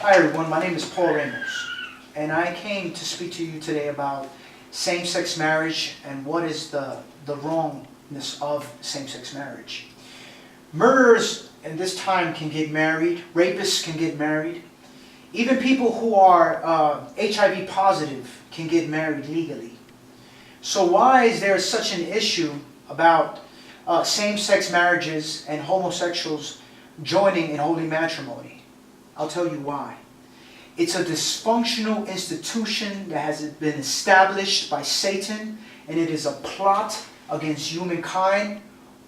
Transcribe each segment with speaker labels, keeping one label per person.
Speaker 1: Hi everyone, my name is Paul Ramos, and I came to speak to you today about same-sex marriage and what is the wrongness of same-sex marriage. Murderers in this time can get married, rapists can get married, even people who are HIV positive can get married legally. So why is there such an issue about same-sex marriages and homosexuals joining in holy matrimony? I'll tell you why. It's a dysfunctional institution that has been established by Satan, and it is a plot against humankind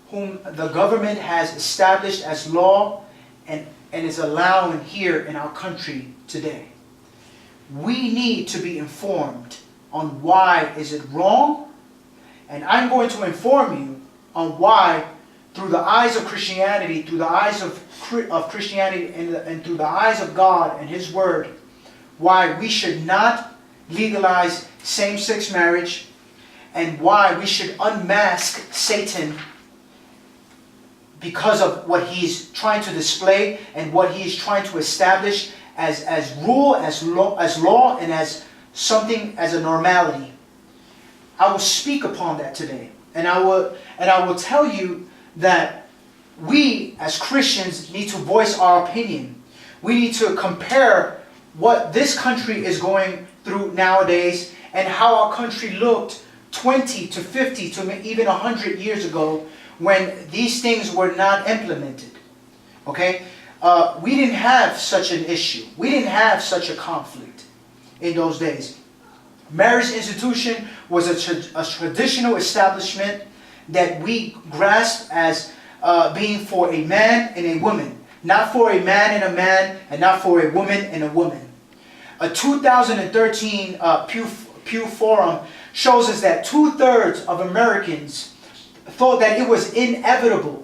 Speaker 1: whom the government has established as law and is allowing here in our country today. We need to be informed on why is it wrong, and I'm going to inform you on why, through the eyes of Christianity, through the eyes of Christianity and through the eyes of God and His Word, why we should not legalize same-sex marriage and why we should unmask Satan because of what he's trying to display and what he is trying to establish as rule, as law, and as something, as a normality. I will speak upon that today, and I will tell you that we as Christians need to voice our opinion. We need to compare what this country is going through nowadays and how our country looked 20 to 50 to even 100 years ago when these things were not implemented. Okay? We didn't have such an issue. We didn't have such a conflict in those days. Marriage institution was a traditional establishment that we grasp as being for a man and a woman, not for a man and a man, and not for a woman and a woman. A 2013 Pew Forum shows us that 2/3 of Americans thought that it was inevitable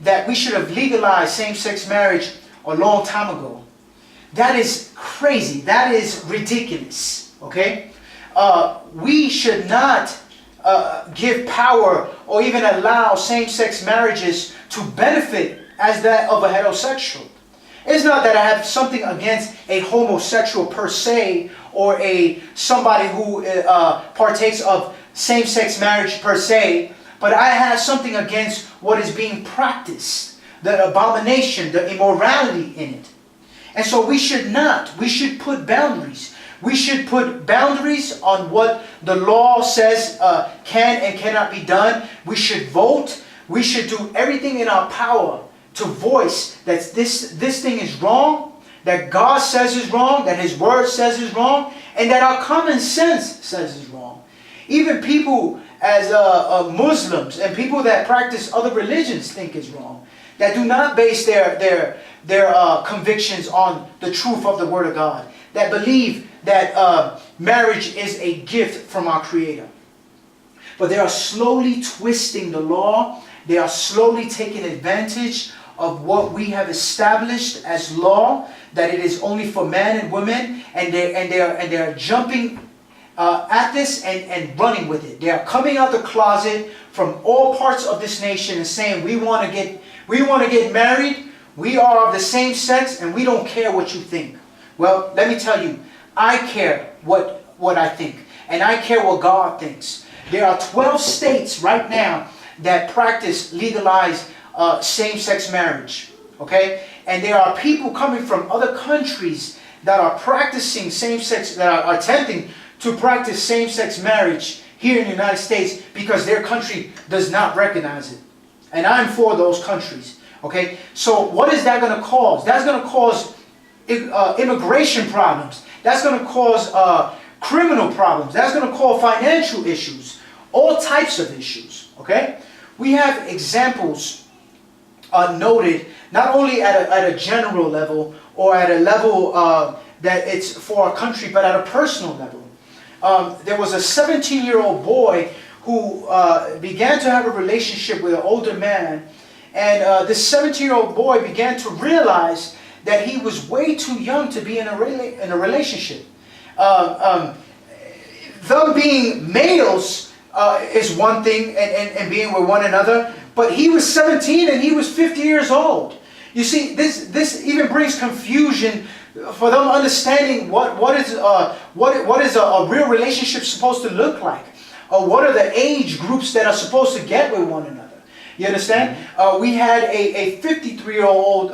Speaker 1: that we should have legalized same-sex marriage a long time ago. That is crazy. That is ridiculous. Okay? We should not give power or even allow same-sex marriages to benefit as that of a heterosexual. It's not that I have something against a homosexual per se or somebody who partakes of same-sex marriage per se, but I have something against what is being practiced, the abomination, the immorality in it. And so we should not. We should put boundaries. We should put boundaries on what the law says can and cannot be done. We should vote. We should do everything in our power to voice that this thing is wrong, that God says is wrong, that His Word says is wrong, and that our common sense says is wrong. Even people as Muslims and people that practice other religions think is wrong, that do not base their convictions on the truth of the Word of God, that believe that marriage is a gift from our Creator. But they are slowly twisting the law. They are slowly taking advantage of what we have established as law, that it is only for man and women, and they are jumping at this and running with it. They are coming out the closet from all parts of this nation and saying, we want to get married. We are of the same sex, and we don't care what you think. Well, let me tell you, I care what I think, and I care what God thinks. There are 12 states right now that practice legalized same-sex marriage. Okay? And there are people coming from other countries that are practicing same-sex, that are attempting to practice same-sex marriage here in the United States because their country does not recognize it. And I'm for those countries. Okay? So what is that going to cause? That's going to cause immigration problems. That's going to cause criminal problems. That's going to cause financial issues. All types of issues. Okay? We have examples noted not only at a general level or at a level that it's for our country, but at a personal level. There was a 17-year-old boy who began to have a relationship with an older man, and this 17-year-old boy began to realize that he was way too young to be in a relationship. Them being males is one thing, and being with one another, but he was 17 and he was 50 years old. You see, this even brings confusion for them understanding what is a real relationship supposed to look like, or what are the age groups that are supposed to get with one another. You understand? We had a 53-year-old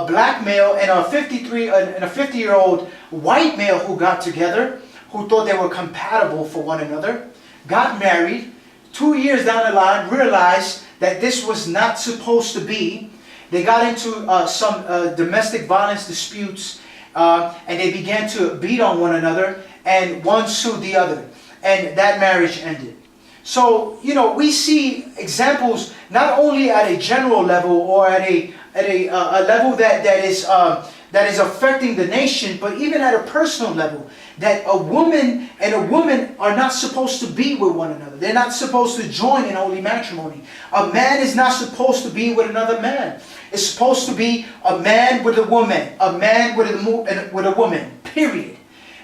Speaker 1: black male and a 50-year-old white male who got together, who thought they were compatible for one another, got married. 2 years down the line, realized that this was not supposed to be. They got into some domestic violence disputes, and they began to beat on one another, and one sued the other, and that marriage ended. So, you know, we see examples not only at a general level or at a level that is affecting the nation, but even at a personal level, that a woman and a woman are not supposed to be with one another. They're not supposed to join in holy matrimony. A man is not supposed to be with another man. It's supposed to be a man with a woman, a man with a woman, period.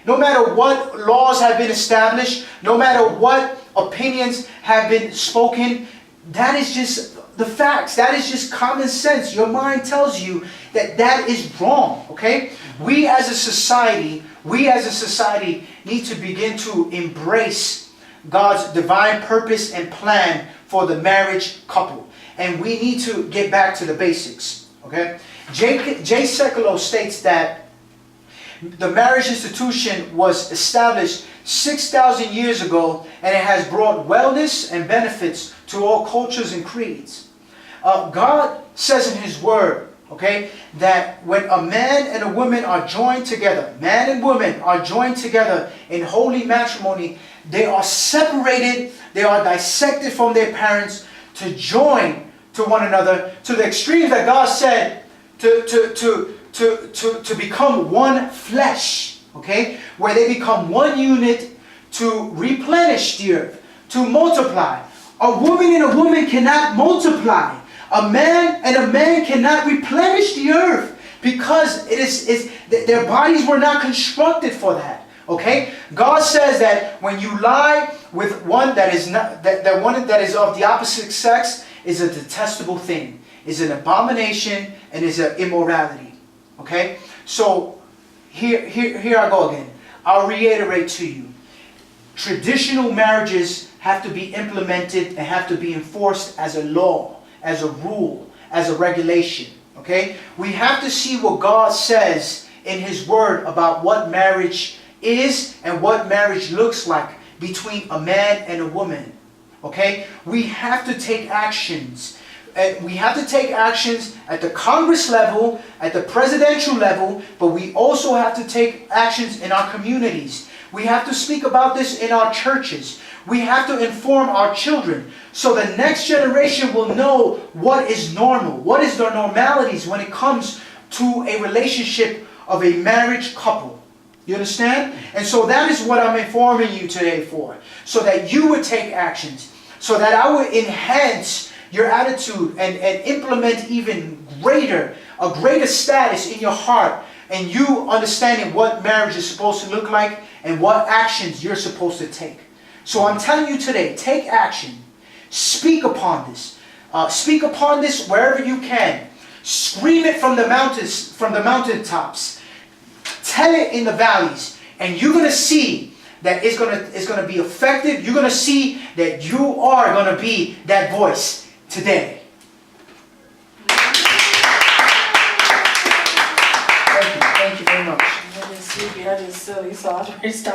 Speaker 1: No matter what laws have been established, no matter what opinions have been spoken, that is just the facts. That is just common sense. Your mind tells you that that is wrong, okay? We as a society need to begin to embrace God's divine purpose and plan for the marriage couple. And we need to get back to the basics, okay? J. Sekulow states that the marriage institution was established 6,000 years ago, and it has brought wellness and benefits to all cultures and creeds. God says in His Word, okay, that when a man and a woman are joined together, man and woman are joined together in holy matrimony, they are separated, they are dissected from their parents to join to one another, to the extreme that God said to become one flesh, okay? Where they become one unit to replenish the earth, to multiply. A woman and a woman cannot multiply. A man and a man cannot replenish the earth, because their bodies were not constructed for that. Okay? God says that when you lie with one that is not one that is of the opposite sex is a detestable thing, is an abomination, and is an immorality. Okay? So here I go again. I'll reiterate to you. Traditional marriages have to be implemented and have to be enforced as a law, as a rule, as a regulation. Okay? We have to see what God says in His Word about what marriage is and what marriage looks like between a man and a woman. Okay? We have to take actions. We have to take actions at the Congress level, at the presidential level, but we also have to take actions in our communities. We have to speak about this in our churches. We have to inform our children so the next generation will know what is normal, what is the normalities when it comes to a relationship of a marriage couple. You understand? And so that is what I'm informing you today for, so that you would take actions, so that I would enhance your attitude and implement even a greater status in your heart, and you understanding what marriage is supposed to look like and what actions you're supposed to take. So I'm telling you today, take action. Speak upon this. Speak upon this wherever you can. Scream it from the mountains, from the mountaintops. Tell it in the valleys, and you're going to see that it's going to be effective. You're going to see that you are going to be that voice today. Thank you very much.
Speaker 2: I didn't sleepy. I just silly, so I was ready to stop.